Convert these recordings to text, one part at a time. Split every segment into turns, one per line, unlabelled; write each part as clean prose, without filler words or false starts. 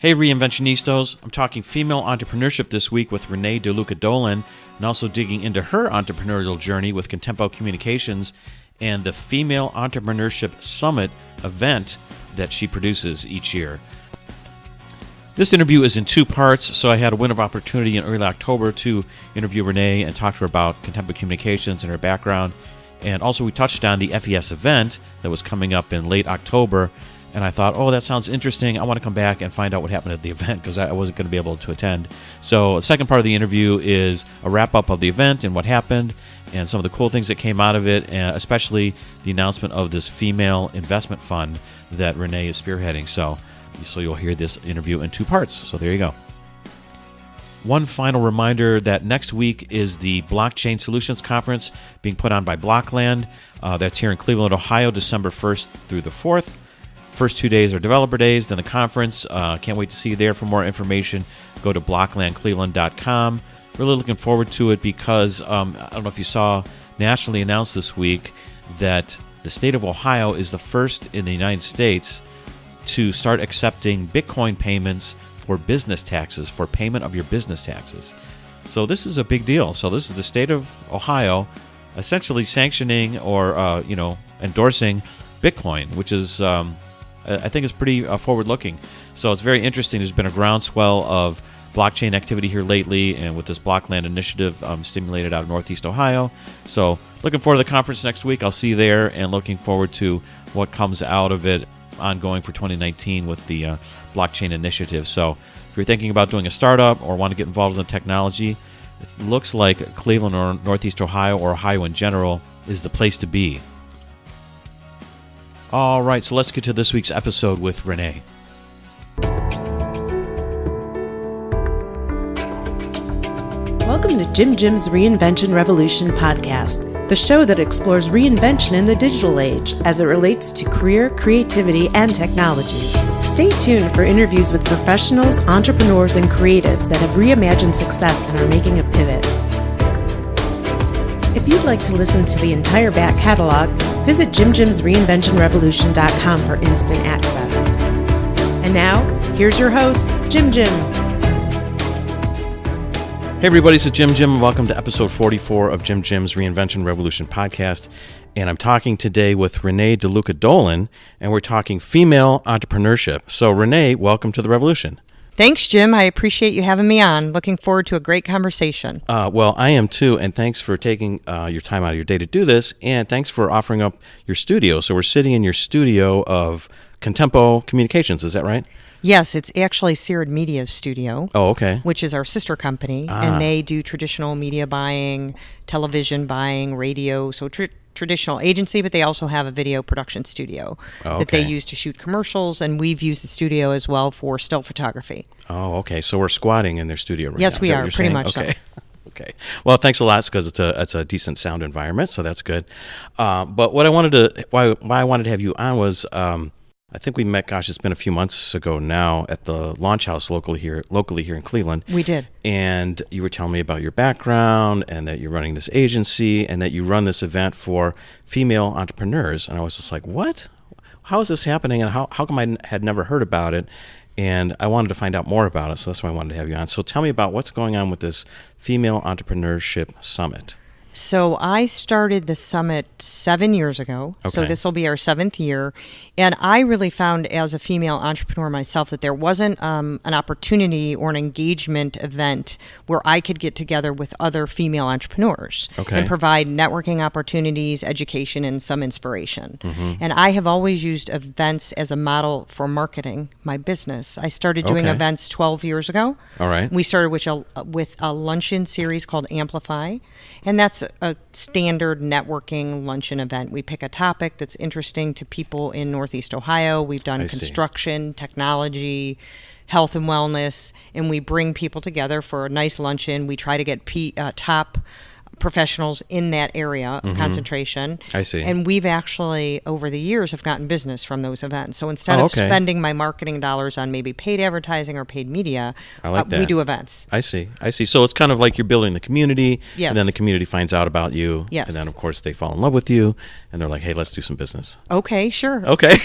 Hey Reinventionistas, I'm talking female entrepreneurship this week with Renee DeLuca Dolan, and also digging into her entrepreneurial journey with Contempo Communications and the Female Entrepreneurship Summit event that she produces each year. This interview is in two parts, so I had a window of opportunity in early October to interview Renee and talk to her about Contempo Communications and her background. And also we touched on the FES event that was coming up in late October. And I thought, that sounds interesting. I want to come back and find out what happened at the event because I wasn't going to be able to attend. So the second part of the interview is a wrap-up of the event and what happened and some of the cool things that came out of it, and especially the announcement of this Female Investment Fund that Renee is spearheading. So you'll hear this interview in two parts. So there you go. One final reminder that next week is the Blockchain Solutions Conference being put on by Blockland. That's here in Cleveland, Ohio, December 1st through the 4th. First 2 days are developer days, then the conference. Can't wait to see you there. For more information, go to blocklandcleveland.com. Really looking forward to it because I don't know if you saw nationally announced this week that the state of Ohio is the first in the United States to start accepting Bitcoin payments for business taxes, for payment of your business taxes. So this is a big deal. So this is the state of Ohio essentially sanctioning or endorsing Bitcoin, which is I think is pretty forward-looking. So it's very interesting. There's been a groundswell of blockchain activity here lately, and with this Blockland initiative stimulated out of Northeast Ohio. So looking forward to the conference next week. I'll see you there, and looking forward to what comes out of it ongoing for 2019 with the blockchain initiative. So if you're thinking about doing a startup or want to get involved in the technology, it looks like Cleveland or Northeast Ohio or Ohio in general is the place to be. All right, so let's get to this week's episode with Renee.
Welcome to Jim's Reinvention Revolution podcast, the show that explores reinvention in the digital age as it relates to career, creativity, and technology. Stay tuned for interviews with professionals, entrepreneurs, and creatives that have reimagined success and are making a pivot. If you'd like to listen to the entire back catalog, visit JimJim'sReinventionRevolution.com for instant access. And now, here's your host, Jim.
Hey everybody, it's Jim, and welcome to episode 44 of Jim's Reinvention Revolution podcast. And I'm talking today with Renee DeLuca Dolan, and we're talking female entrepreneurship. So Renee, welcome to the revolution.
Thanks, Jim. I appreciate you having me on. Looking forward to a great conversation.
Well, I am too, and thanks for taking your time out of your day to do this, and thanks for offering up your studio. So we're sitting in your studio of Contempo Communications, is that right?
Yes, it's actually Cyrid Media's studio.
Oh, okay.
Which is our sister company, and they do traditional media buying, television buying, radio, so traditional agency, but they also have a video production studio that they use to shoot commercials, and we've used the studio as well for still photography.
Oh, okay. So we're squatting in their studio right now.
Yes, we are, pretty much
okay.
so.
Okay. Well, thanks a lot because it's a decent sound environment, so that's good. But what I wanted to why I wanted to have you on was I think we met, it's been a few months ago now at the Launch House locally here in Cleveland.
We did. And
you were telling me about your background and that you're running this agency and that you run this event for female entrepreneurs. And I was just like, what? How is this happening? And how come I had never heard about it? And I wanted to find out more about it, so that's why I wanted to have you on. So tell me about what's going on with this Female Entrepreneurship Summit.
So I started the summit 7 years ago. Okay. So this will be our 7th year. And I really found as a female entrepreneur myself that there wasn't an opportunity or an engagement event where I could get together with other female entrepreneurs and provide networking opportunities, education, and some inspiration. Mm-hmm. And I have always used events as a model for marketing my business. I started doing events 12 years ago.
All right.
We started with a luncheon series called Amplify. And that's a standard networking luncheon event. We pick a topic that's interesting to people in Northeast Ohio. We've done construction, technology, health and wellness, and we bring people together for a nice luncheon. We try to get top professionals in that area of concentration.
I see.
And we've actually, over the years, have gotten business from those events. So instead of spending my marketing dollars on maybe paid advertising or paid media, we do events.
I see. So it's kind of like you're building the community,
yes.
and then the community finds out about you,
yes.
and then, of course, they fall in love with you, and they're like, hey, let's do some business.
Okay, sure.
Okay.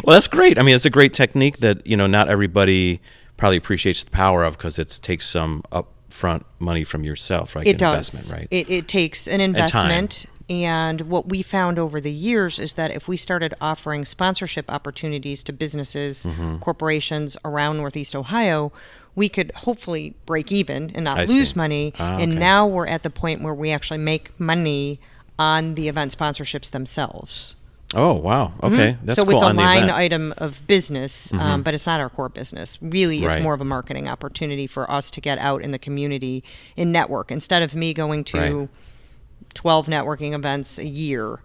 Well, that's great. I mean, it's a great technique that, not everybody probably appreciates the power of, because it takes some upfront money from yourself, right?
It does.
Investment, right?
It takes an investment. And what we found over the years is that if we started offering sponsorship opportunities to businesses, corporations around Northeast Ohio, we could hopefully break even and not lose money. And now we're at the point where we actually make money on the event sponsorships themselves.
Oh, wow. Okay. That's
so
cool.
It's a
on
line item of business, but it's not our core business. Really, it's
Right.
more of a marketing opportunity for us to get out in the community and network. Instead of me going to 12 networking events a year,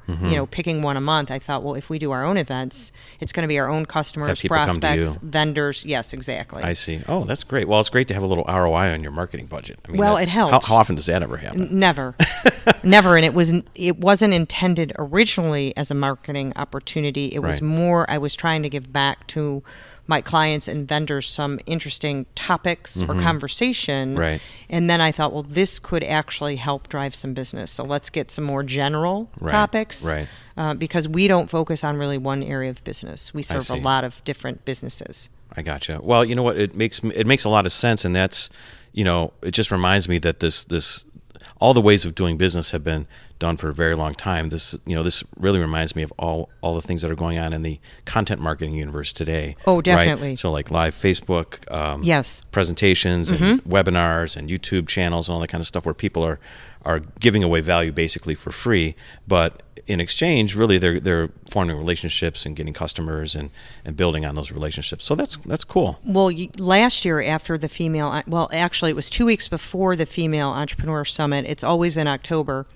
picking one a month, I thought, well, if we do our own events, it's going to be our own customers, prospects, vendors. Yes, exactly.
I see. Oh, that's great. Well, it's great to have a little ROI on your marketing budget. I mean,
it helps.
How often does that ever happen?
Never. Never. And it wasn't intended originally as a marketing opportunity. It was more, I was trying to give back to my clients and vendors some interesting topics or conversation.
Right.
And then I thought, well, this could actually help drive some business. So let's get some more general topics.
Right.
Because we don't focus on really one area of business. We serve a lot of different businesses.
I gotcha. Well, you know what? It makes a lot of sense, and that's, it just reminds me that this all the ways of doing business have been done for a very long time. This really reminds me of all the things that are going on in the content marketing universe today.
Oh, definitely.
Right? So like live Facebook,
yes,
presentations and webinars and YouTube channels and all that kind of stuff, where people are giving away value basically for free, but in exchange, really they're forming relationships and getting customers and building on those relationships. So that's cool.
Well, last year after the actually it was 2 weeks before the Female Entrepreneur Summit. It's always in October.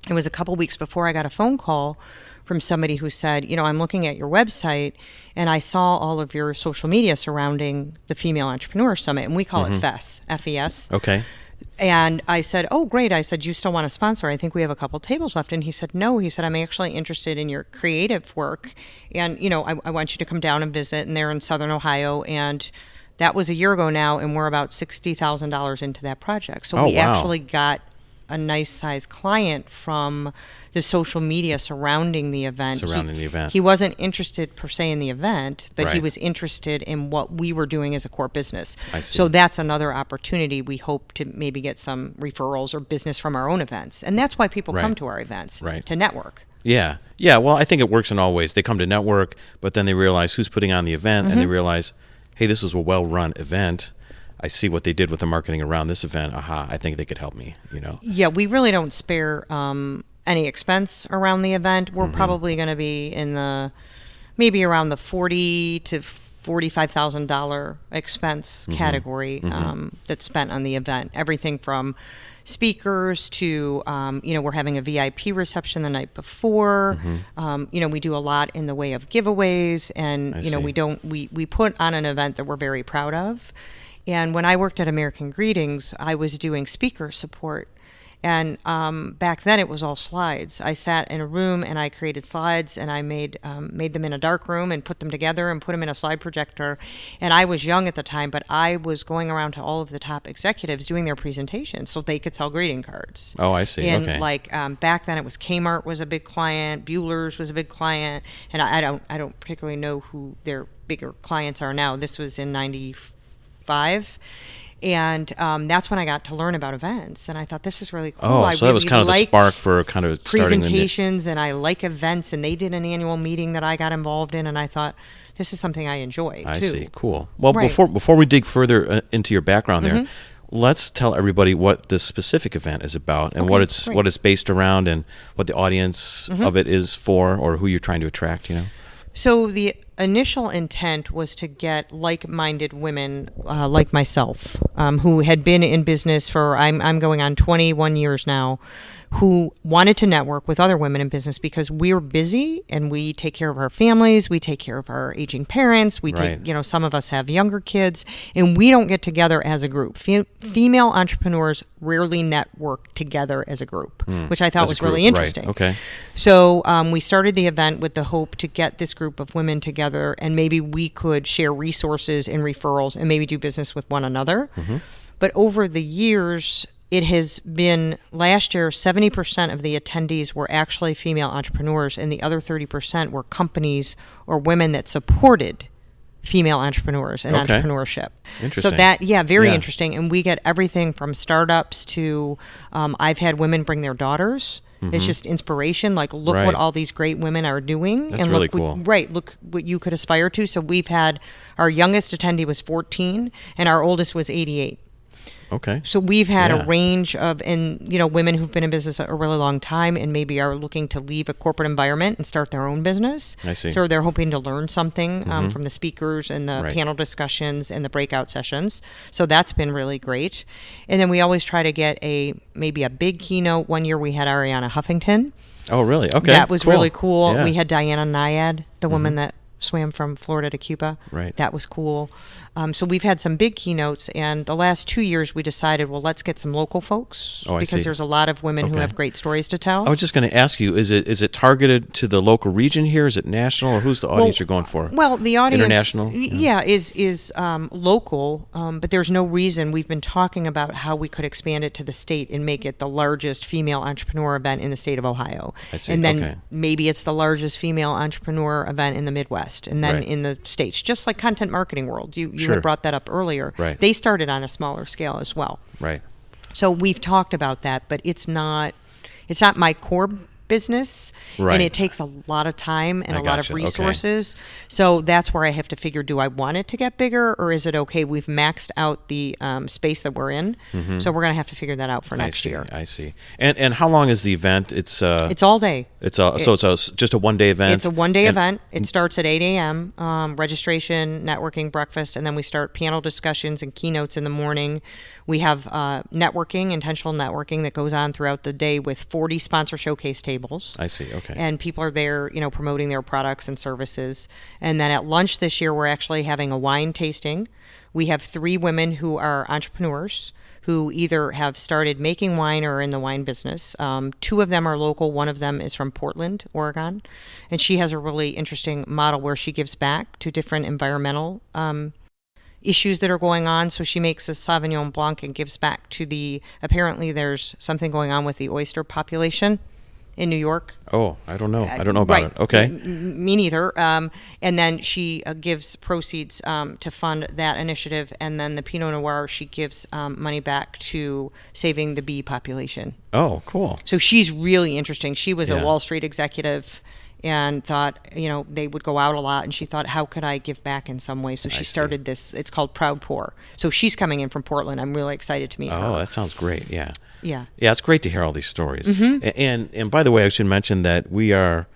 It was a couple weeks before I got a phone call from somebody who said, I'm looking at your website and I saw all of your social media surrounding the Female Entrepreneur Summit, and we call it FES, FES.
Okay.
And I said, oh, great. I said, you still want to sponsor? I think we have a couple tables left. And he said, no. He said, I'm actually interested in your creative work. And, I want you to come down and visit. And they're in Southern Ohio. And that was a year ago now. And we're about $60,000 into that project. So we actually got a nice size client from the social media surrounding the event. He wasn't interested per se in the event, but he was interested in what we were doing as a core business.
I see.
So that's another opportunity. We hope to maybe get some referrals or business from our own events. And that's why people come to our events, to network.
Yeah. Yeah. Well, I think it works in all ways. They come to network, but then they realize who's putting on the event, and they realize, hey, this is a well-run event. I see what they did with the marketing around this event. I think they could help me,
Yeah, we really don't spare any expense around the event. We're probably going to be in maybe around the $40,000 to $45,000 expense category that's spent on the event. Everything from speakers to, we're having a VIP reception the night before. We do a lot in the way of giveaways, and, we put on an event that we're very proud of. And when I worked at American Greetings, I was doing speaker support. And back then it was all slides. I sat in a room and I created slides, and I made them in a dark room and put them together and put them in a slide projector. And I was young at the time, but I was going around to all of the top executives doing their presentations so they could sell greeting cards.
Oh, I see.
And
okay.
Back then it was Kmart was a big client, Bueller's was a big client, and I don't particularly know who their bigger clients are now. This was in 95. And that's when I got to learn about events, and I thought, this is really cool.
Oh, so that was kind of the spark for kind of
presentations, and I like events, and they did an annual meeting that I got involved in, and I thought, this is something I enjoy,
I
too.
see. Cool. Well, before we dig further into your background there, let's tell everybody what this specific event is about, and what it's based around, and what the audience of it is for, or who you're trying to attract,
So the initial intent was to get like-minded women like myself, who had been in business for, I'm going on 21 years now, who wanted to network with other women in business because we're busy and we take care of our families, we take care of our aging parents, we take, some of us have younger kids, and we don't get together as a group. Female entrepreneurs rarely network together as a group, which I thought was really interesting.
Right. Okay.
So we started the event with the hope to get this group of women together, and maybe we could share resources and referrals and maybe do business with one another. But over the years, it has been, last year, 70% of the attendees were actually female entrepreneurs, and the other 30% were companies or women that supported female entrepreneurs and entrepreneurship.
Interesting.
So that, very interesting. And we get everything from startups to, I've had women bring their daughters. It's just inspiration. Like, look what all these great women are doing.
That's
and
really
look
cool.
Look what you could aspire to. So we've had, our youngest attendee was 14 and our oldest was 88.
Okay.
So we've had a range of, women who've been in business a really long time and maybe are looking to leave a corporate environment and start their own business.
I see.
So they're hoping to learn something from the speakers and the panel discussions and the breakout sessions. So that's been really great. And then we always try to get maybe a big keynote. One year we had Ariana Huffington.
Oh, really? Okay.
That was really cool.
Yeah.
We had Diana Nyad, the woman that swam from Florida to Cuba.
Right.
That was cool. So we've had some big keynotes, and the last 2 years we decided, well, let's get some local folks because there's a lot of women who have great stories to tell.
I was just going to ask you, is it targeted to the local region here? Is it national, or who's the audience you're going for?
Well, the audience,
international,
is local, but there's no reason. We've been talking about how we could expand it to the state and make it the largest female entrepreneur event in the state of Ohio.
I see.
And then maybe it's the largest female entrepreneur event in the Midwest, and then in the States, just like Content Marketing World. You had brought that up earlier.
Right.
They started on a smaller scale as well.
Right.
So we've talked about that, but it's not my core business, and it takes a lot of time and a lot of resources. So that's where I have to figure, do I want it to get bigger, or is it okay? We've maxed out the space that we're in, so we're going to have to figure that out for next year.
I see. And how long is the event? It's
all day.
It's just a one-day event?
It's a one-day event. It starts at 8 a.m., registration, networking, breakfast, and then we start panel discussions and keynotes in the morning. We have networking, intentional networking that goes on throughout the day with 40 sponsor showcase tables.
I see, okay.
And people are there, promoting their products and services. And then at lunch this year, we're actually having a wine tasting. We have 3 women who are entrepreneurs who either have started making wine or are in the wine business. 2 of them are local. One of them is from Portland, Oregon. And she has a really interesting model where she gives back to different environmental issues that are going on. So she makes a Sauvignon Blanc and gives back to apparently there's something going on with the oyster population in New York.
Oh, I don't know. I don't know about it. Okay.
Me neither. And then she gives proceeds to fund that initiative. And then the Pinot Noir, she gives money back to saving the bee population.
Oh, cool.
So she's really interesting. She was a Wall Street executive and thought, they would go out a lot. And she thought, how could I give back in some way? So she started this. It's called Proud Pour. So she's coming in from Portland. I'm really excited to meet her.
Oh, that sounds great. Yeah.
Yeah.
Yeah, it's great to hear all these stories. And by the way, I should mention that we are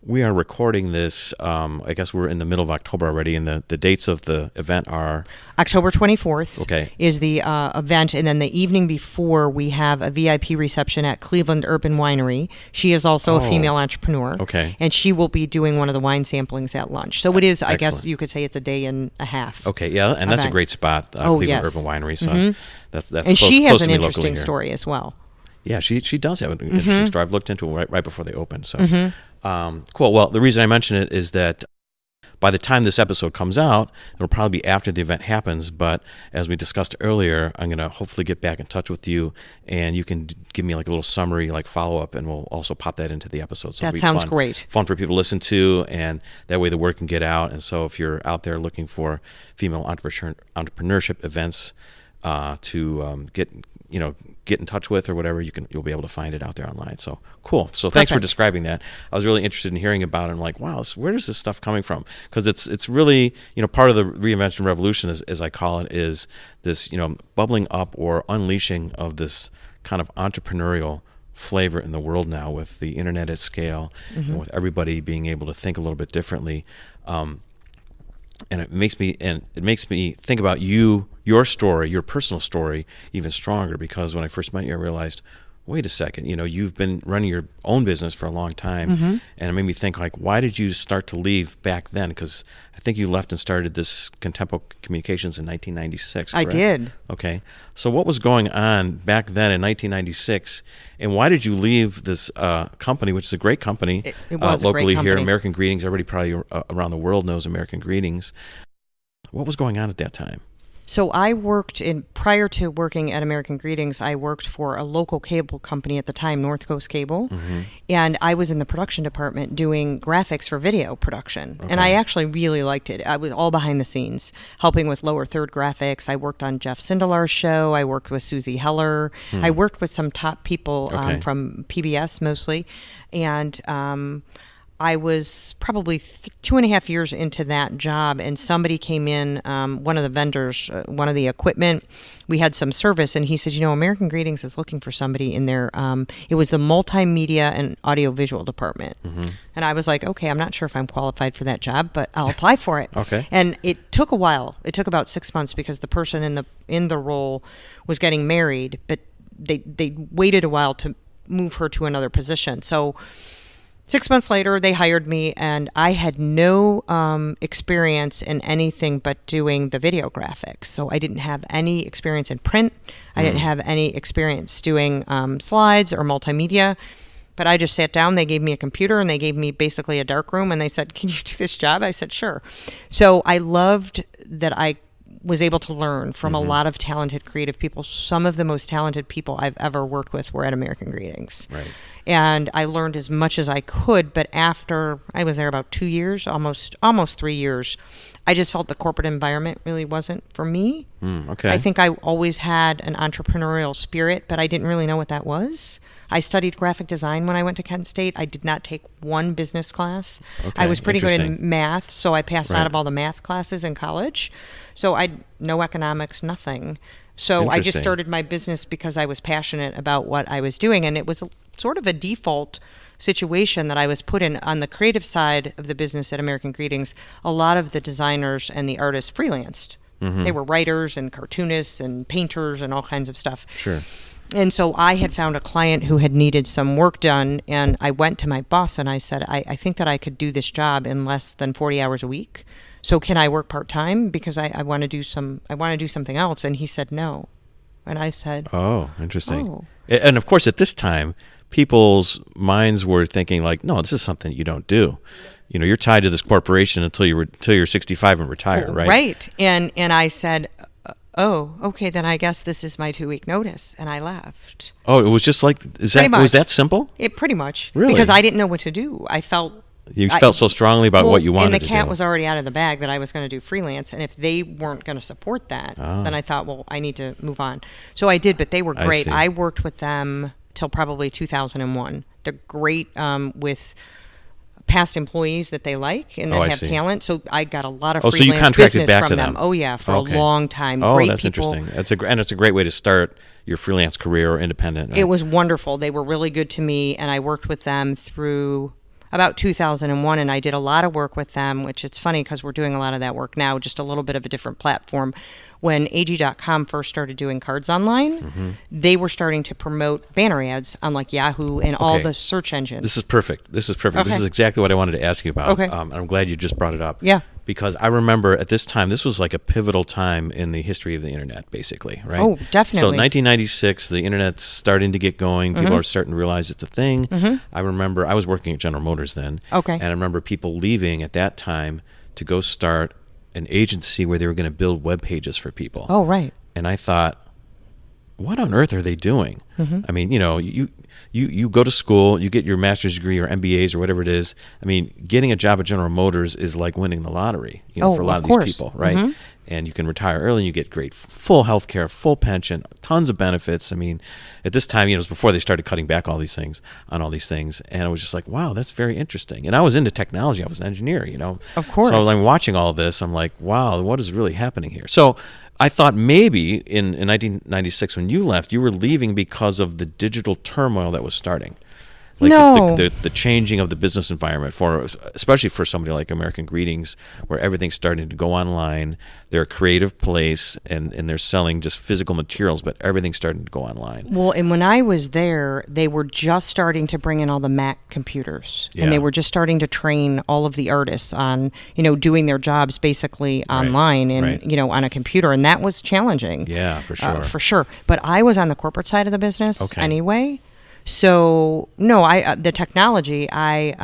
recording this. I guess we're in the middle of October already, and the dates of the event are
October 24th.
Okay.
Is the event, and then the evening before we have a VIP reception at Cleveland Urban Winery. She is also a female entrepreneur.
Okay.
And she will be doing one of the wine samplings at lunch. So it is, I
Excellent.
guess you could say it's a day and a half.
Okay, yeah, and that's a great spot, Cleveland Urban Winery. So that's
and
close,
she has
close
an
to me
interesting
locally here.
story as well.
Yeah, she does have an interesting story. I've looked into it right before they opened. So cool. Well, the reason I mention it is that by the time this episode comes out, it'll probably be after the event happens. But as we discussed earlier, I'm going to hopefully get back in touch with you, and you can give me like a little summary, like follow-up, and we'll also pop that into the episode. So
that sounds great.
Fun for people to listen to, and that way the word can get out. And so if you're out there looking for female entrepreneurship events to get in touch with or whatever, you'll be able to find it out there online. So cool. So thanks for describing that. I was really interested in hearing about it. I'm like, wow, where is this stuff coming from? Because it's really, part of the reinvention revolution, as I call it, is this, bubbling up or unleashing of this kind of entrepreneurial flavor in the world now, with the internet at scale and with everybody being able to think a little bit differently. And it makes me think about your story, your personal story, even stronger, because when I first met you, I realized, wait a second, you've been running your own business for a long time. And it made me think, like, why did you start to leave back then? Because I think you left and started this Contempo Communications in 1996, correct?
I did.
Okay. So what was going on back then in 1996, and why did you leave this company, which is a great company,
it was
locally
a great company.
here, American Greetings? Everybody probably around the world knows American Greetings. What was going on at that time?
So prior to working at American Greetings, I worked for a local cable company at the time, Northcoast Cable, and I was in the production department doing graphics for video production.
Okay.
And I actually really liked it. I was all behind the scenes, helping with lower third graphics. I worked on Jeff Sindelar's show. I worked with Susie Heller. I worked with some top people from PBS mostly. And I was probably 2.5 years into that job, and somebody came in, one of the vendors, one of the equipment, we had some service, and he said, American Greetings is looking for somebody in their, it was the multimedia and audiovisual department. And I was like, okay, I'm not sure if I'm qualified for that job, but I'll apply for it.
Okay.
And it took a while. It took about 6 months because the person in the role was getting married, but they waited a while to move her to another position. So 6 months later, they hired me, and I had no experience in anything but doing the video graphics. So I didn't have any experience in print. I didn't have any experience doing slides or multimedia. But I just sat down. They gave me a computer, and they gave me basically a dark room, and they said, "Can you do this job?" I said, "Sure." So I loved that I was able to learn from a lot of talented creative people. Some of the most talented people I've ever worked with were at American Greetings.
Right.
And I learned as much as I could, but after I was there about 2 years, almost 3 years, I just felt the corporate environment really wasn't for me.
Okay.
I think I always had an entrepreneurial spirit, but I didn't really know what that was. I studied graphic design when I went to Kent State. I did not take one business class.
Okay,
I was pretty good
interesting.
in math, so I passed
Right.
out of all the math classes in college. So no economics, nothing. So I just
Interesting.
started my business because I was passionate about what I was doing, and it was sort of a default situation that I was put in on the creative side of the business at American Greetings. A lot of the designers and the artists freelanced. They were writers and cartoonists and painters and all kinds of stuff.
Sure.
And so I had found a client who had needed some work done, and I went to my boss and I said, I think that I could do this job in less than 40 hours a week. So can I work part-time? Because I want to do something else. And he said no. And I said,
Oh, interesting.
Oh.
And of course, at this time, people's minds were thinking like, no, this is something you don't do. You're tied to this corporation until you're 65 and retire, right?
Right. And I said, oh, okay, then I guess this is my 2-week notice. And I left.
Oh, it was just like, was that simple?
It pretty much.
Really?
Because I didn't know what to do.
You felt so strongly about what you wanted to do.
And the cat was already out of the bag that I was going to do freelance. And if they weren't going to support that, then I thought, well, I need to move on. So I did, but they were great.
see.
I worked with them till probably 2001. They're great with past employees that they like and that
I
have
see.
talent. So I got a lot of
so you
freelance
contracted
business
back
from
to
them.
them.
Oh, yeah, for
Okay.
a long time.
Oh,
Great
that's
people.
interesting. And it's a great way to start your freelance career or independent. Right?
It was wonderful. They were really good to me, and I worked with them through about 2001, and I did a lot of work with them, which it's funny because we're doing a lot of that work now, just a little bit of a different platform. When AG.com first started doing cards online, they were starting to promote banner ads on like Yahoo and all the search engines.
This is perfect. This
Okay.
is exactly what I wanted to ask you about.
Okay.
And I'm glad you just brought it up.
Yeah.
Because I remember at this time, this was like a pivotal time in the history of the internet, basically, right?
Oh, definitely.
So 1996, the internet's starting to get going. People are starting to realize it's a thing. I remember I was working at General Motors then.
Okay.
And I remember people leaving at that time to go start an agency where they were going to build web pages for people.
Oh, right.
And I thought, what on earth are they doing? I mean, you go to school, you get your master's degree or MBAs or whatever it is. I mean, getting a job at General Motors is like winning the lottery, for a lot of these people, right? And you can retire early and you get great full health care, full pension, tons of benefits. I mean, at this time, it was before they started cutting back on all these things. And I was just like, wow, that's very interesting. And I was into technology. I was an engineer,
Of course.
So I'm watching all this. I'm like, wow, what is really happening here? So I thought maybe in 1996 when you left, you were leaving because of the digital turmoil that was starting. Like
No.
the changing of the business environment especially for somebody like American Greetings, where everything's starting to go online. They're a creative place, and they're selling just physical materials, but everything's starting to go online.
Well, and when I was there, they were just starting to bring in all the Mac computers, and they were just starting to train all of the artists on, doing their jobs basically online and, on a computer, and that was challenging.
Yeah, for sure.
For sure. But I was on the corporate side of the business anyway. So, no, the technology I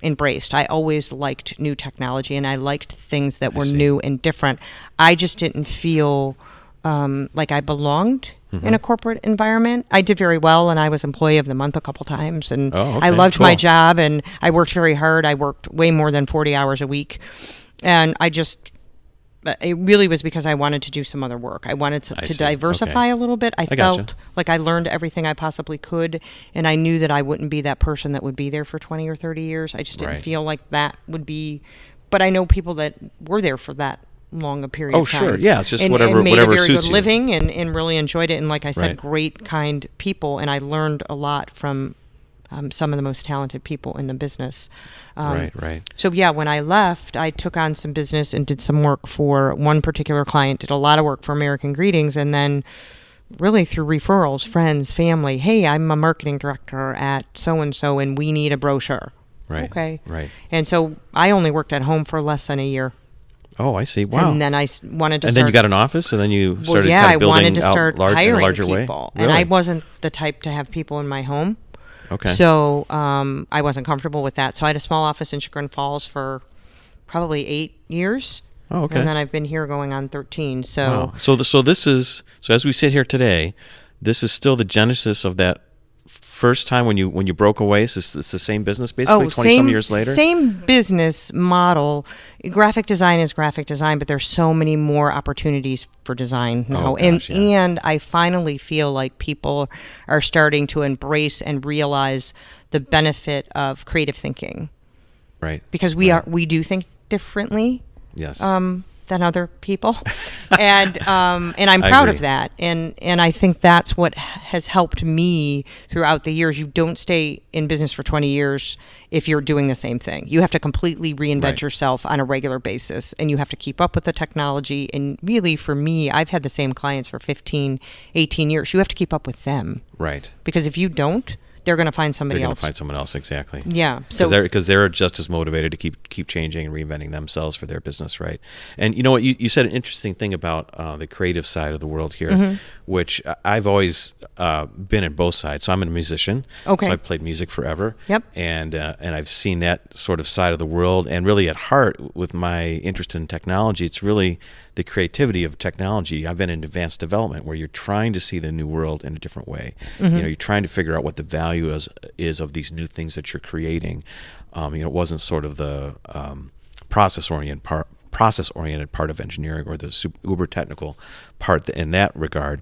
embraced. I always liked new technology, and I liked things that were new and different. I just didn't feel like I belonged in a corporate environment. I did very well, and I was Employee of the Month a couple times, and I loved my job, and I worked very hard. I worked way more than 40 hours a week, and it really was because I wanted to do some other work. I wanted to diversify a little bit. I felt like I learned everything I possibly could, and I knew that I wouldn't be that person that would be there for 20 or 30 years. I just didn't feel like that would be, but I know people that were there for that long a period of time.
Oh, sure. Yeah, it's just
and
whatever
made a very
suits
good living and really enjoyed it. And like I said, great, kind people, and I learned a lot from some of the most talented people in the business.
Right.
So yeah, when I left, I took on some business and did some work for one particular client, did a lot of work for American Greetings, and then really through referrals, friends, family, hey, I'm a marketing director at so-and-so, and we need a brochure.
Right.
Okay.
Right.
And so I only worked at home for less than a year.
Oh, I see. Wow.
And then I wanted to
And
start...
then you got an office, and then you started
I
building
wanted to start
out in a
hiring
larger
people.
way?
And I wasn't the type to have people in my home.
Okay.
So I wasn't comfortable with that. So I had a small office in Chagrin Falls for probably 8 years.
Oh, okay.
And then I've been here going on 13. So
wow. So this is, so as we sit here today, this is still the genesis of that first time when you broke away. It's the same business basically 20-some years later?
Same business model. Graphic design is graphic design, but there's so many more opportunities for design now. And I finally feel like people are starting to embrace and realize the benefit of creative thinking.
Right.
Because we do think differently.
Yes.
Than other people, and I'm proud of that, and I think that's what has helped me throughout the years. You don't stay in business for 20 years if you're doing the same thing. You have to completely reinvent yourself on a regular basis, and you have to keep up with the technology. And really, for me, I've had the same clients for 15, 18 years. You have to keep up with them,
right?
Because if you don't, they're going to find somebody else.
They're going to find someone else, exactly.
Yeah. So
because they're just as motivated to keep changing and reinventing themselves for their business, right? And you know what? You said an interesting thing about the creative side of the world here, which I've always been in both sides. So I'm a musician.
Okay.
So I've played music forever.
Yep.
And I've seen that sort of side of the world. And really, at heart, with my interest in technology, it's really the creativity of technology. I've been in advanced development, where you're trying to see the new world in a different way. You're trying to figure out what the value is of these new things that you're creating. It wasn't sort of the process-oriented part of engineering, or the uber technical part in that regard.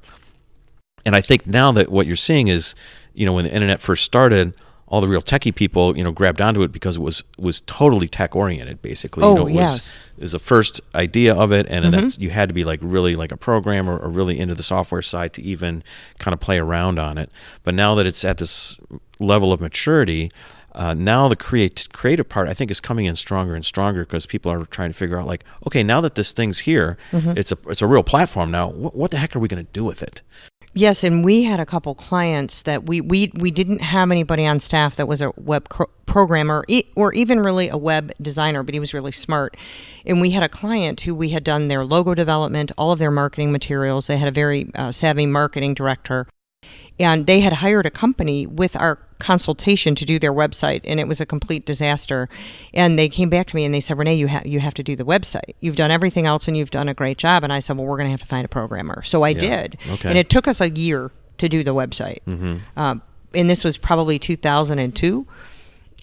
And I think now that what you're seeing is, when the internet first started, all the real techie people, grabbed onto it because it was totally tech oriented, basically. It was the first idea of it, and that's, you had to be really like a programmer or really into the software side to even kind of play around on it. But now that it's at this level of maturity, now the creative part, I think, is coming in stronger and stronger, because people are trying to figure out, okay, now that this thing's here, it's a real platform now. What the heck are we going to do with it?
Yes, and we had a couple clients that we didn't have anybody on staff that was a web programmer or even really a web designer, but he was really smart. And we had a client who we had done their logo development, all of their marketing materials. They had a very savvy marketing director. And they had hired a company with our consultation to do their website, and it was a complete disaster. And they came back to me and they said, Renee, you have to do the website. You've done everything else and you've done a great job. And I said, well, we're going to have to find a programmer. So I did.
Okay.
And it took us a year to do the website. And this was probably 2002.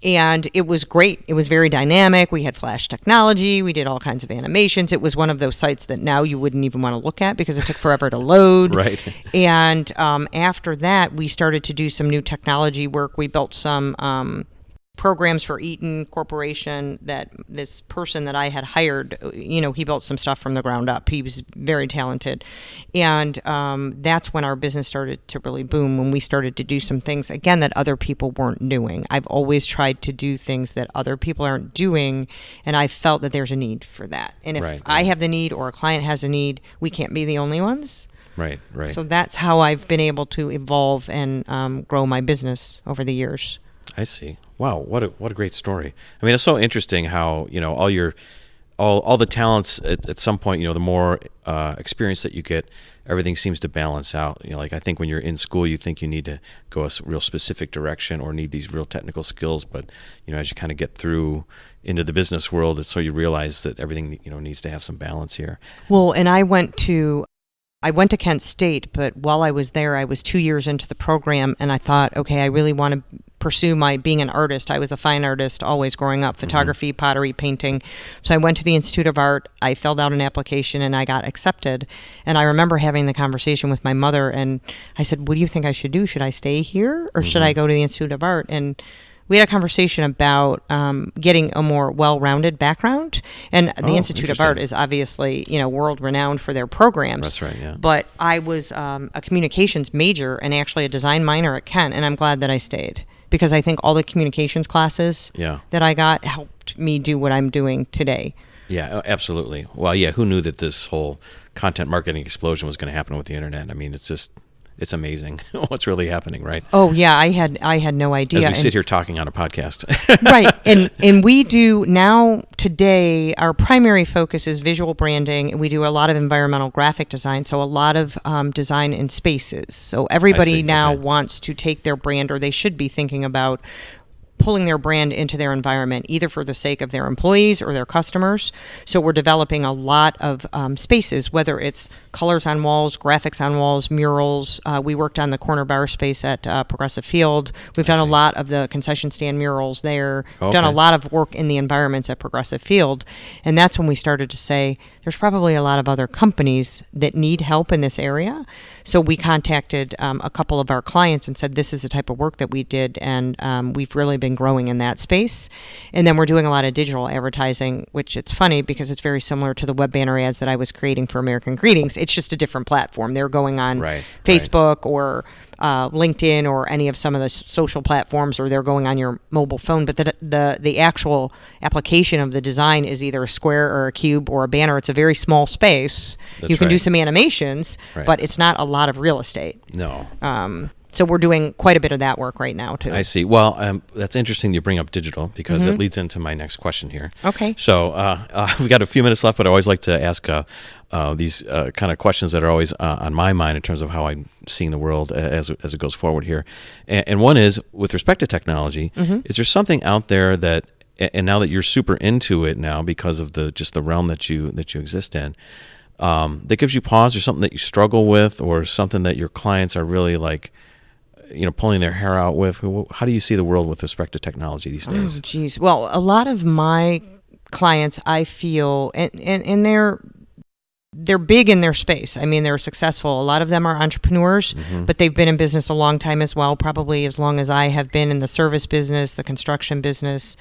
And it was great. It was very dynamic. We had flash technology. We did all kinds of animations. It was one of those sites that now you wouldn't even want to look at because it took forever to load.
Right.
And after that, we started to do some new technology work. We built some programs for Eaton Corporation that this person that I had hired, he built some stuff from the ground up. He was very talented. And that's when our business started to really boom, when we started to do some things, again, that other people weren't doing. I've always tried to do things that other people aren't doing, and I felt that there's a need for that. And if I have the need or a client has a need, we can't be the only ones.
Right.
So that's how I've been able to evolve and grow my business over the years.
I see. Wow, what a great story. I mean, it's so interesting how, all the talents at some point, the more experience that you get, everything seems to balance out. Like I think when you're in school, you think you need to go a real specific direction or need these real technical skills, but as you kind of get through into the business world, it's so you realize that everything needs to have some balance here.
Well, and I went to Kent State, but while I was there, I was 2 years into the program, and I thought, okay, I really want to pursue my being an artist. I was a fine artist always growing up, photography, pottery, painting. So I went to the Institute of Art. I filled out an application, and I got accepted. And I remember having the conversation with my mother, and I said, what do you think I should do? Should I stay here, or should I go to the Institute of Art? And we had a conversation about getting a more well-rounded background. And the Institute of Art is obviously, world-renowned for their programs.
That's right, yeah.
But I was a communications major and actually a design minor at Kent, and I'm glad that I stayed, because I think all the communications classes that I got helped me do what I'm doing today.
Yeah, absolutely. Well, yeah, who knew that this whole content marketing explosion was going to happen with the internet? I mean, it's amazing what's really happening, right?
Oh yeah, I had no idea.
As we sit here talking on a podcast.
Right. And we do now today, our primary focus is visual branding, and we do a lot of environmental graphic design, so a lot of design in spaces. So everybody now wants to take their brand, or they should be thinking about pulling their brand into their environment, either for the sake of their employees or their customers. So we're developing a lot of spaces, whether it's colors on walls, graphics on walls, murals. We worked on the corner bar space at Progressive Field. We've done a lot of the concession stand murals there. We've done a lot of work in the environments at Progressive Field. And that's when we started to say, there's probably a lot of other companies that need help in this area. So we contacted a couple of our clients and said, this is the type of work that we did, and we've really been growing in that space. And then we're doing a lot of digital advertising, which it's funny because it's very similar to the web banner ads that I was creating for American Greetings. It's just a different platform. They're going on Facebook or LinkedIn or any of some of the social platforms, or they're going on your mobile phone. But the actual application of the design is either a square or a cube or a banner. It's a very small space. You can do some animations, but it's not a lot of real estate.
No.
So we're doing quite a bit of that work right now, too.
I see. Well, that's interesting you bring up digital, because it leads into my next question here.
Okay.
So we've got a few minutes left, but I always like to ask these kind of questions that are always on my mind in terms of how I'm seeing the world as it goes forward here. And one is, with respect to technology, is there something out there that, and now that you're super into it now because of the realm that you exist in, that gives you pause, or something that you struggle with, or something that your clients are really like, pulling their hair out with? How do you see the world with respect to technology these days?
Oh, geez. Well, a lot of my clients, I feel, and they're big in their space. I mean, they're successful. A lot of them are entrepreneurs, but they've been in business a long time as well, probably as long as I have been in the service business, the construction business,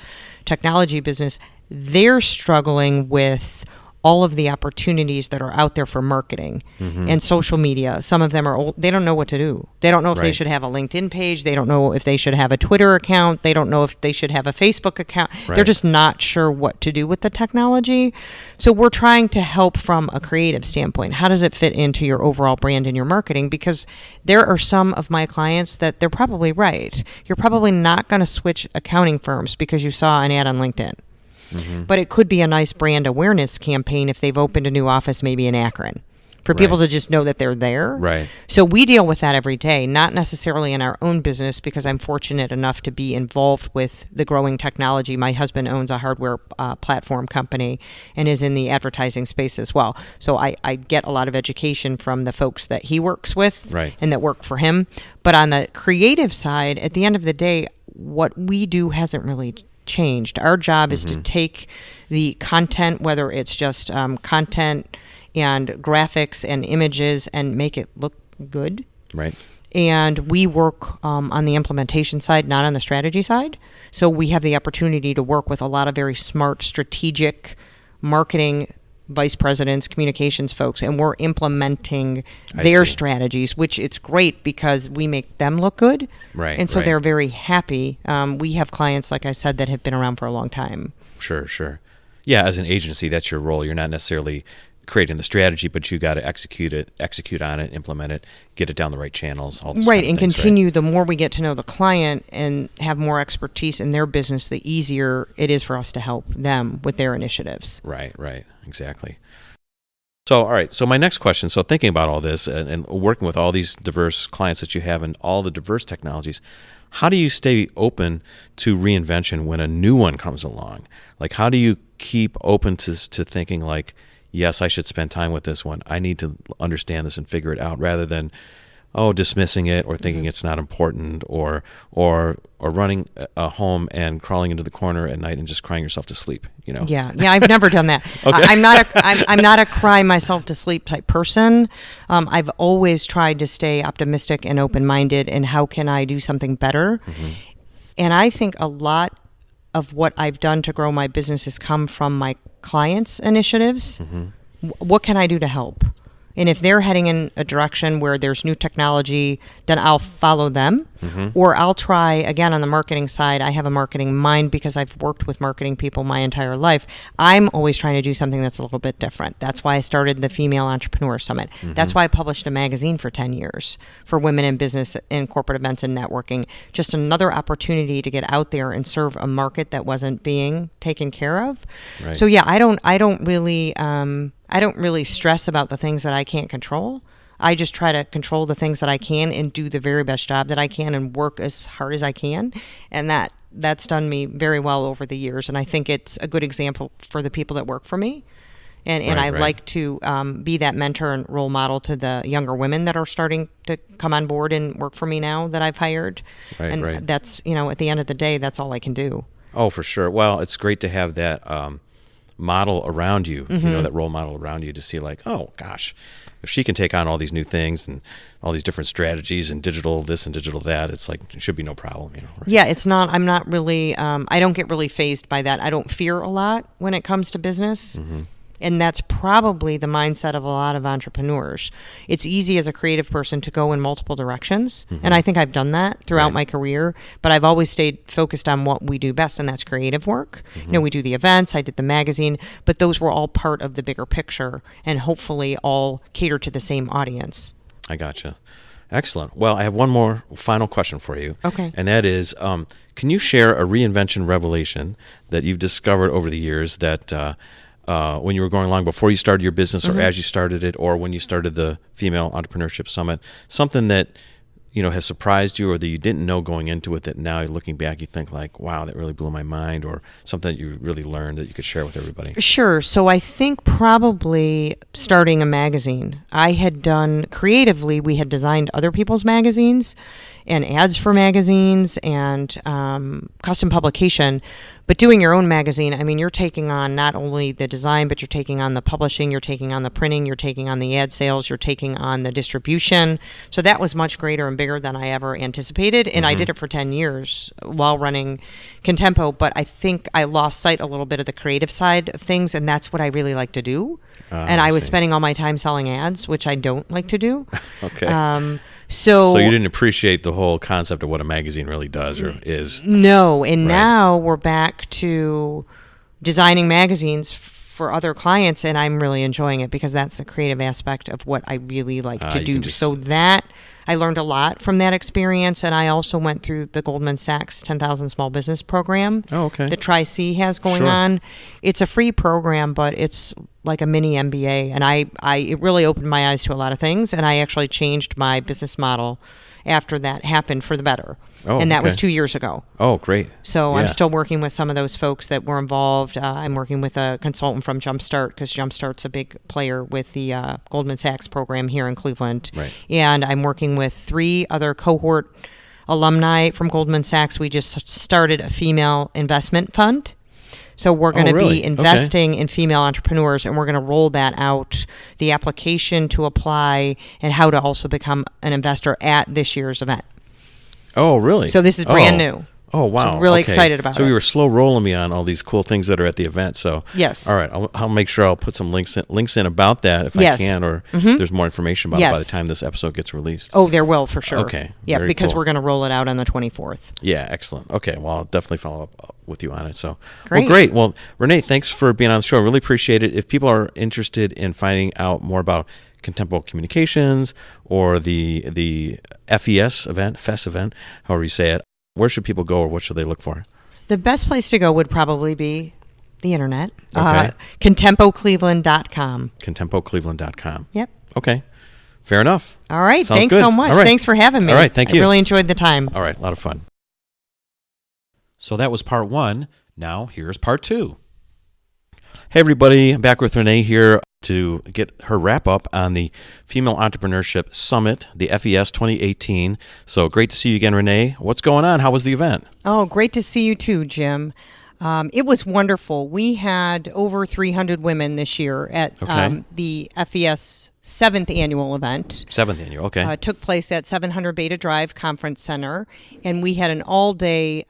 technology business. They're struggling with all of the opportunities that are out there for marketing and social media. Some of them are old. They don't know what to do. They don't know if they should have a LinkedIn page. They don't know if they should have a Twitter account. They don't know if they should have a Facebook account. They're just not sure what to do with the technology. So we're trying to help from a creative standpoint. How does it fit into your overall brand and your marketing? Because there are some of my clients that they're probably right. You're probably not going to switch accounting firms because you saw an ad on LinkedIn. But it could be a nice brand awareness campaign if they've opened a new office, maybe in Akron, for people to just know that they're there.
Right.
So we deal with that every day, not necessarily in our own business, because I'm fortunate enough to be involved with the growing technology. My husband owns a hardware platform company and is in the advertising space as well. So I get a lot of education from the folks that he works with and that work for him. But on the creative side, at the end of the day, what we do hasn't really changed. Our job is to take the content, whether it's just content and graphics and images, and make it look good.
Right.
And we work on the implementation side, not on the strategy side. So we have the opportunity to work with a lot of very smart, strategic marketing vice presidents, communications folks, and we're implementing their strategies, which it's great because we make them look good.
Right.
And so they're very happy. We have clients, like I said, that have been around for a long time.
Sure. Yeah, as an agency, that's your role. You're not necessarily creating the strategy, but you got to execute on it, implement it, get it down the right channels, all those
right,
kind of
and
things,
continue.
right?
The more we get to know the client and have more expertise in their business, the easier it is for us to help them with their initiatives.
Right, exactly. So, all right. So my next question, so thinking about all this and working with all these diverse clients that you have and all the diverse technologies, how do you stay open to reinvention when a new one comes along? Like, how do you keep open to thinking like, yes, I should spend time with this one. I need to understand this and figure it out, rather than, dismissing it or thinking it's not important, or running home and crawling into the corner at night and just crying yourself to sleep.
Yeah, I've never done that.
Okay.
I'm not a cry myself to sleep type person. I've always tried to stay optimistic and open-minded, and how can I do something better? Mm-hmm. And I think a lot of what I've done to grow my business has come from my clients' initiatives. Mm-hmm. What can I do to help? And if they're heading in a direction where there's new technology, then I'll follow them. Mm-hmm. Or I'll try, again, on the marketing side. I have a marketing mind because I've worked with marketing people my entire life. I'm always trying to do something that's a little bit different. That's why I started the Female Entrepreneur Summit. Mm-hmm. That's why I published a magazine for 10 years for women in business and corporate events and networking. Just another opportunity to get out there and serve a market that wasn't being taken care of. Right. So yeah, I don't really stress about the things that I can't control. I just try to control the things that I can and do the very best job that I can and work as hard as I can. And that's done me very well over the years. And I think it's a good example for the people that work for me. And I like to be that mentor and role model to the younger women that are starting to come on board and work for me now that I've hired. That's, at the end of the day, that's all I can do.
Oh, for sure. Well, it's great to have that model around you, mm-hmm. That role model around you, to see like, oh gosh, if she can take on all these new things and all these different strategies and digital this and digital that, it's like, it should be no problem, right?
Yeah, it's not, I'm not really, I don't get really fazed by that. I don't fear a lot when it comes to business. Mm-hmm. And that's probably the mindset of a lot of entrepreneurs. It's easy as a creative person to go in multiple directions. Mm-hmm. And I think I've done that throughout my career. But I've always stayed focused on what we do best, and that's creative work. Mm-hmm. We do the events, I did the magazine, but those were all part of the bigger picture and hopefully all cater to the same audience.
I gotcha. Excellent. Well, I have one more final question for you.
Okay.
And that is, can you share a reinvention revelation that you've discovered over the years that when you were going along before you started your business, mm-hmm. or as you started it, or when you started the Female Entrepreneurship Summit, something that has surprised you or that you didn't know going into it that now looking back you think like, wow, that really blew my mind, or something that you really learned that you could share with everybody?
Sure. So I think probably starting a magazine. I had done creatively, we had designed other people's magazines and ads for magazines and custom publication. But doing your own magazine, I mean, you're taking on not only the design, but you're taking on the publishing, you're taking on the printing, you're taking on the ad sales, you're taking on the distribution. So that was much greater and bigger than I ever anticipated. And mm-hmm. I did it for 10 years while running Contempo. But I think I lost sight a little bit of the creative side of things, and that's what I really like to do. And I was spending all my time selling ads, which I don't like to do.
Okay.
So
you didn't appreciate the whole concept of what a magazine really does or is.
No, and now we're back to designing magazines for other clients, and I'm really enjoying it because that's the creative aspect of what I really like to do. So that I learned a lot from that experience, and I also went through the Goldman Sachs 10,000 Small Business Program.
Oh, okay.
The Tri-C has going on. It's a free program, but it's like a mini MBA, and it really opened my eyes to a lot of things, and I actually changed my business model after that happened for the better.
Oh,
and that was 2 years ago.
Oh, great.
So I'm still working with some of those folks that were involved. I'm working with a consultant from Jumpstart because Jumpstart's a big player with the Goldman Sachs program here in Cleveland.
Right.
And I'm working with 3 other cohort alumni from Goldman Sachs. We just started a female investment fund. So we're going to
really?
be investing in female entrepreneurs, and we're going to roll that out, the application to apply and how to also become an investor at this year's event.
Oh, really?
So this is brand new.
Oh, wow.
So I'm really excited about it.
So you were slow rolling me on all these cool things that are at the event. So
yes.
All right. I'll make sure I'll put some links in about that if I can, or there's more information about it by the time this episode gets released.
Oh, there will for sure.
Okay.
Yeah,
Very
because
cool.
we're going to roll it out on the 24th.
Yeah, excellent. Okay, well, I'll definitely follow up with you on it. So,
great.
Well, great. Well, Renee, thanks for being on the show. I really appreciate it. If people are interested in finding out more about Contempo Communications or the FES event, FES event, however you say it, where should people go, or what should they look for?
The best place to go would probably be the internet.
Okay.
ContempoCleveland.com.
ContempoCleveland.com.
Yep.
Okay. Fair enough.
All right.
Sounds
Thanks
good.
so much.
All right.
Thanks for having me.
All right. Thank you.
I really enjoyed the time.
All right. A lot of fun. So that was part 1. Now here's part 2. Hey, everybody. I'm back with Renee here to get her wrap-up on the Female Entrepreneurship Summit, the FES 2018. So great to see you again, Renee. What's going on? How was the event?
Oh, great to see you too, Jim. It was wonderful. We had over 300 women this year at the FES 7th annual event.
7th annual, okay.
Took place at 700 Beta Drive Conference Center, and we had an all-day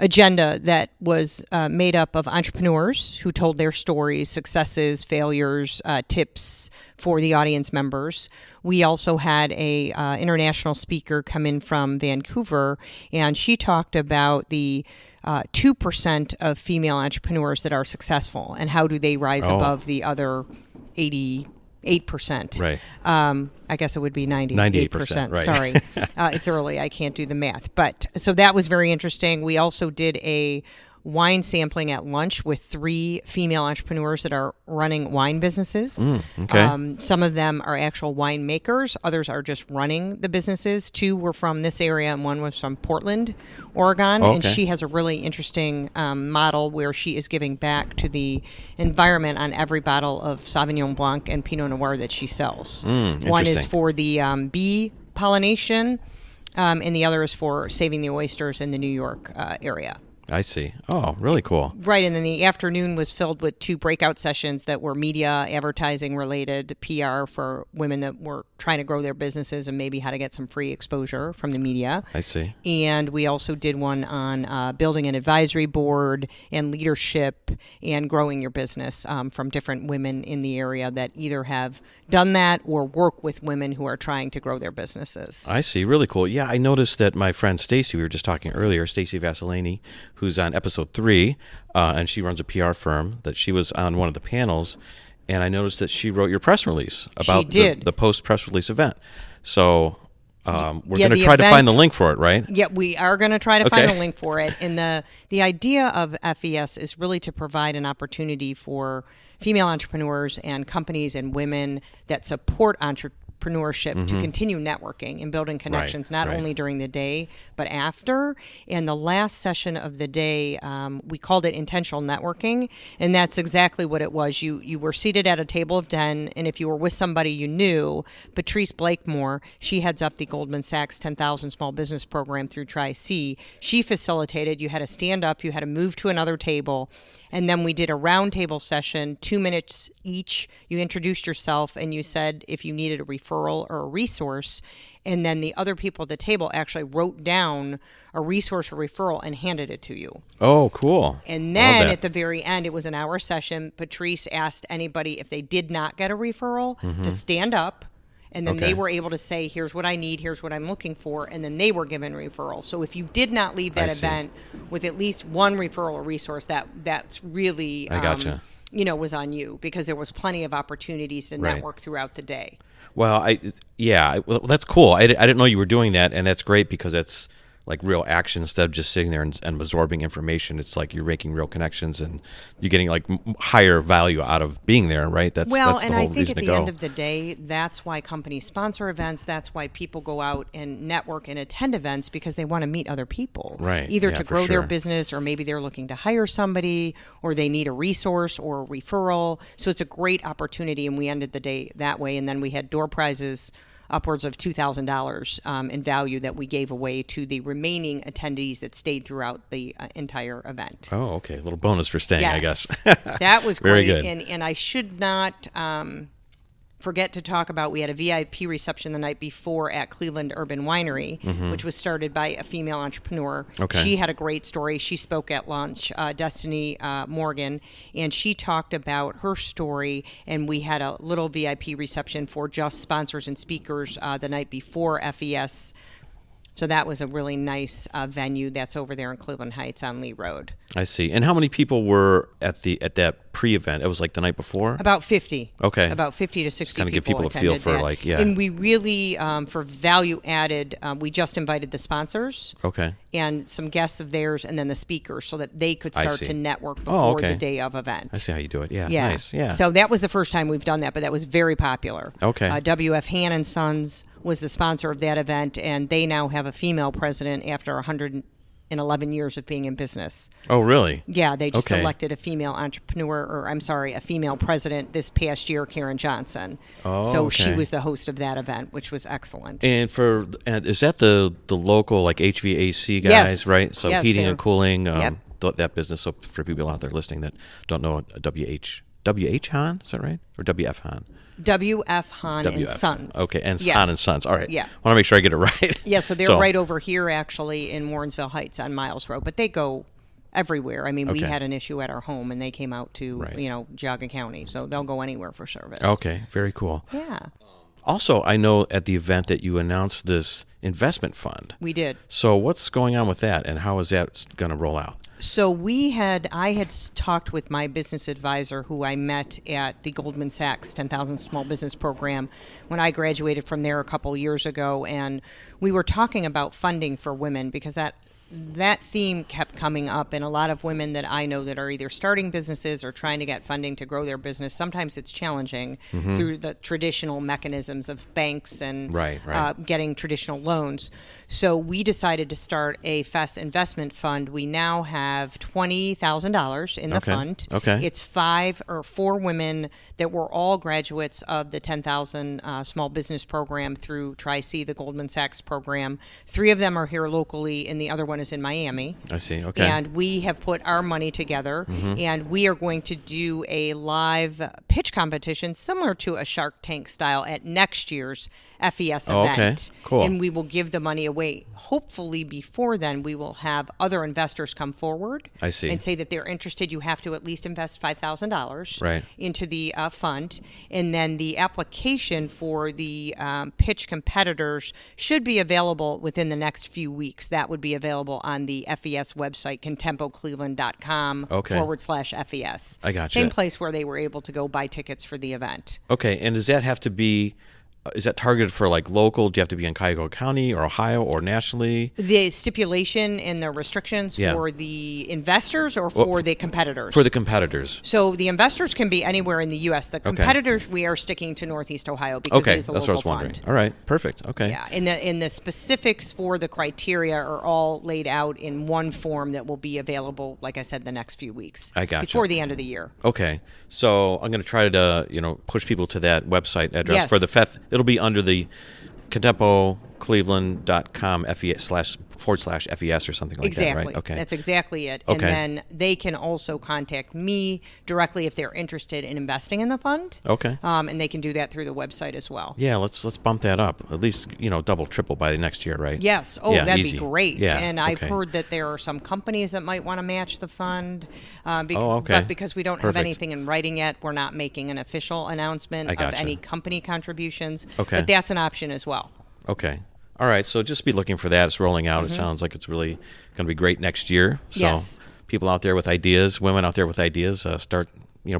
agenda that was made up of entrepreneurs who told their stories, successes, failures, tips for the audience members. We also had a international speaker come in from Vancouver, and she talked about the 2% of female entrepreneurs that are successful and how do they rise above the other 88%.
Right.
I guess it would be 98%.
Right.
Sorry. It's early. I can't do the math. But so that was very interesting. We also did a wine sampling at lunch with 3 female entrepreneurs that are running wine businesses.
Okay.
Some of them are actual winemakers. Others are just running the businesses. 2 were from this area and 1 was from Portland, Oregon.
Okay.
And she has a really interesting model where she is giving back to the environment on every bottle of Sauvignon Blanc and Pinot Noir that she sells. One is for the bee pollination, and the other is for saving the oysters in the New York area.
I see. Oh, really cool.
Right, and then the afternoon was filled with 2 breakout sessions that were media, advertising related, PR for women that were trying to grow their businesses and maybe how to get some free exposure from the media.
I see.
And we also did one on building an advisory board and leadership and growing your business from different women in the area that either have done that or work with women who are trying to grow their businesses.
I see. Really cool. Yeah, I noticed that my friend Stacy, we were just talking earlier, Stacy Vasilani, who's on episode 3, and she runs a PR firm, that she was on one of the panels, and I noticed that she wrote your press release about the post-press release event. So we're going to try to find the link for it, right?
Yeah, we are going to try to find the link for it. And the idea of FES is really to provide an opportunity for female entrepreneurs and companies and women that support entrepreneurship to continue networking and building connections, not only during the day, but after. And the last session of the day, we called it intentional networking. And that's exactly what it was. You were seated at a table of 10, and if you were with somebody you knew, Patrice Blakemore, she heads up the Goldman Sachs 10,000 Small Business Program through Tri-C. She facilitated. You had to stand up, you had to move to another table. And then we did a roundtable session, 2 minutes each. You introduced yourself and you said if you needed a referral or a resource. And then the other people at the table actually wrote down a resource or referral and handed it to you.
Oh, cool.
And then at the very end, it was an hour session. Patrice asked anybody if they did not get a referral to stand up. And then they were able to say, here's what I need, here's what I'm looking for, and then they were given referral. So if you did not leave that event with at least one referral or resource, that's really, was on you, because there was plenty of opportunities to network throughout the day.
Well, well, that's cool. I didn't know you were doing that, and that's great because it's like real action instead of just sitting there and absorbing information. It's like you're making real connections and you're getting like higher value out of being there, right? That's the whole reason to go.
Well, and I think at the end of the day, that's why companies sponsor events. That's why people go out and network and attend events, because they want to meet other people.
Right.
Either to grow their business, or maybe they're looking to hire somebody, or they need a resource or a referral. So it's a great opportunity, and we ended the day that way. And then we had door prizes upwards of $2,000 in value that we gave away to the remaining attendees that stayed throughout the entire event.
Oh, okay. A little bonus for staying, I guess.
That was
Very
great.
good.
And I should not forget to talk about, we had a VIP reception the night before at Cleveland Urban Winery, which was started by a female entrepreneur.
Okay.
She had a great story. She spoke at lunch, Destiny Morgan, and she talked about her story, and we had a little VIP reception for just sponsors and speakers the night before FES. So that was a really nice venue that's over there in Cleveland Heights on Lee Road.
I see. And how many people were at that pre-event? It was like the night before?
About 50.
Okay.
About 50 to 60
kind of give
people
people a feel for
that. And we really, for value added, we just invited the sponsors.
Okay.
And some guests of theirs, and then the speakers, so that they could start to network
Oh,
before
okay.
the day of event.
I see how you do it. Yeah. Nice. Yeah.
So that was the first time we've done that, but that was very popular.
Okay.
WF Han and Sons was the sponsor of that event, and they now have a female president after 111 years of being in business.
Oh, really?
Yeah, they just elected a female a female president this past year, Karen Johnson.
Oh,
so she was the host of that event, which was excellent.
And is that the local like HVAC guys,
Yes.
right? So
Yes,
heating and cooling,
Yep.
that business. So for people out there listening that don't know, WH Han, is that right? Or WF Han?
WF Han and
WF.
Sons.
Okay, and Han and Sons. All right.
Yeah.
Want to make sure I get it right.
Yeah, so they're right over here actually in Warrensville Heights on Miles Road, but they go everywhere. I mean, we had an issue at our home, and they came out to, Geauga County, so they'll go anywhere for service.
Okay, very cool.
Yeah.
Also, I know at the event that you announced this investment fund.
We did.
So what's going on with that, and how is that going to roll out?
So I had talked with my business advisor, who I met at the Goldman Sachs 10,000 Small Business Program when I graduated from there a couple years ago, and we were talking about funding for women, because that theme kept coming up, and a lot of women that I know that are either starting businesses or trying to get funding to grow their business, sometimes it's challenging through the traditional mechanisms of banks and getting traditional loans. So we decided to start a FES Investment Fund. We now have $20,000 in the fund.
Okay.
It's 4 women that were all graduates of the 10,000 Small Business Program through Tri-C, the Goldman Sachs program. 3 of them are here locally, and the other one is in Miami.
I see. Okay.
And we have put our money together, and we are going to do a live pitch competition similar to a Shark Tank style at next year's FES event.
Okay. Cool.
And we will give the money away. Hopefully before then, we will have other investors come forward.
I see.
And say that they're interested. You have to at least invest $5,000 into the fund. And then the application for the pitch competitors should be available within the next few weeks. That would be available on the FES website, contempocleveland.com/FES.
I gotcha.
Same place where they were able to go buy tickets for the event.
Okay. And does that have to be... Is that targeted for like local? Do you have to be in Cuyahoga County or Ohio or nationally?
The stipulation and the restrictions for the investors or for the competitors?
For the competitors.
So the investors can be anywhere in the U.S. The competitors, we are sticking to Northeast Ohio because it is a local fund.
All right, perfect. Okay.
Yeah, and the specifics for the criteria are all laid out in one form that will be available, like I said, the next few weeks.
I gotcha.
Before the end of the year.
Okay, so I'm going to try to push people to that website address for the FES. It'll be under the contempocleveland.com FES/FES or something like that, right? Okay.
That's exactly it. And then they can also contact me directly if they're interested in investing in the fund.
Okay.
And they can do that through the website as well.
Yeah, let's bump that up. At least, double, triple by the next year, right?
Yes. Oh,
yeah,
that'd
easy.
be great.
Yeah.
And I've heard that there are some companies that might want to match the fund. But because we don't have anything in writing yet, we're not making an official announcement of any company contributions.
Okay.
But that's an option as well.
Okay. All right. So just be looking for that. It's rolling out. It sounds like it's really going to be great next year. So people out there with ideas, women out there with ideas, start,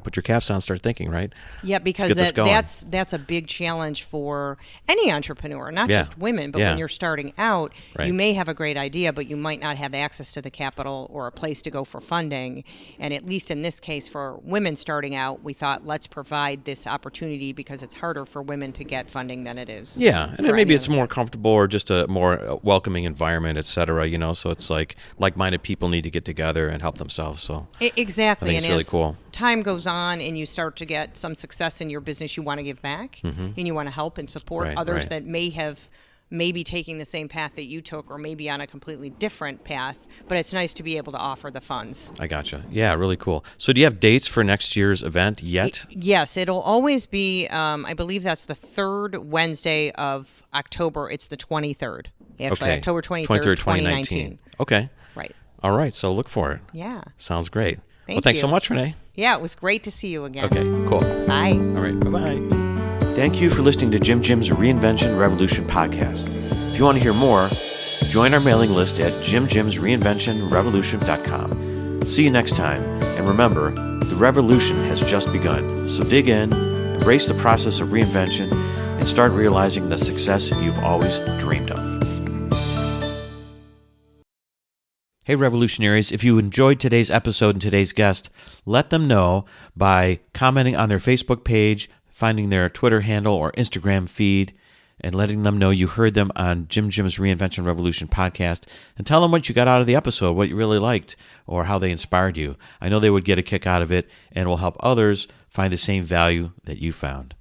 put your caps on, start thinking, right?
Yeah, because that's a big challenge for any entrepreneur, not just women, but when you're starting out, you may have a great idea, but you might not have access to the capital or a place to go for funding. And at least in this case, for women starting out, we thought, let's provide this opportunity because it's harder for women to get funding than it is.
Yeah, and then maybe it's more comfortable or just a more welcoming environment, et cetera, so it's like like-minded people need to get together and help themselves. So
exactly.
I think it's really cool.
Time goes goes on and you start to get some success in your business, you want to give back and you want to help and support others that may be taking the same path that you took or maybe on a completely different path, but it's nice to be able to offer the funds.
I gotcha. Yeah, really cool. So do you have dates for next year's event yet?
Yes, it'll always be, I believe that's the third Wednesday of October. It's the 23rd. Actually, October 23rd, 2019.
Okay.
Right.
All right, so look for it.
Yeah.
Sounds great.
Thanks
so much, Renee.
Yeah, it was great to see you again.
Okay, cool.
Bye.
All right, bye-bye. Thank you for listening to Jim Jim's Reinvention Revolution podcast. If you want to hear more, join our mailing list at jimjimsreinventionrevolution.com. See you next time, and remember, the revolution has just begun. So dig in, embrace the process of reinvention, and start realizing the success you've always dreamed of. Hey, revolutionaries, if you enjoyed today's episode and today's guest, let them know by commenting on their Facebook page, finding their Twitter handle or Instagram feed, and letting them know you heard them on Jim Jim's Reinvention Revolution podcast, and tell them what you got out of the episode, what you really liked, or how they inspired you. I know they would get a kick out of it and will help others find the same value that you found.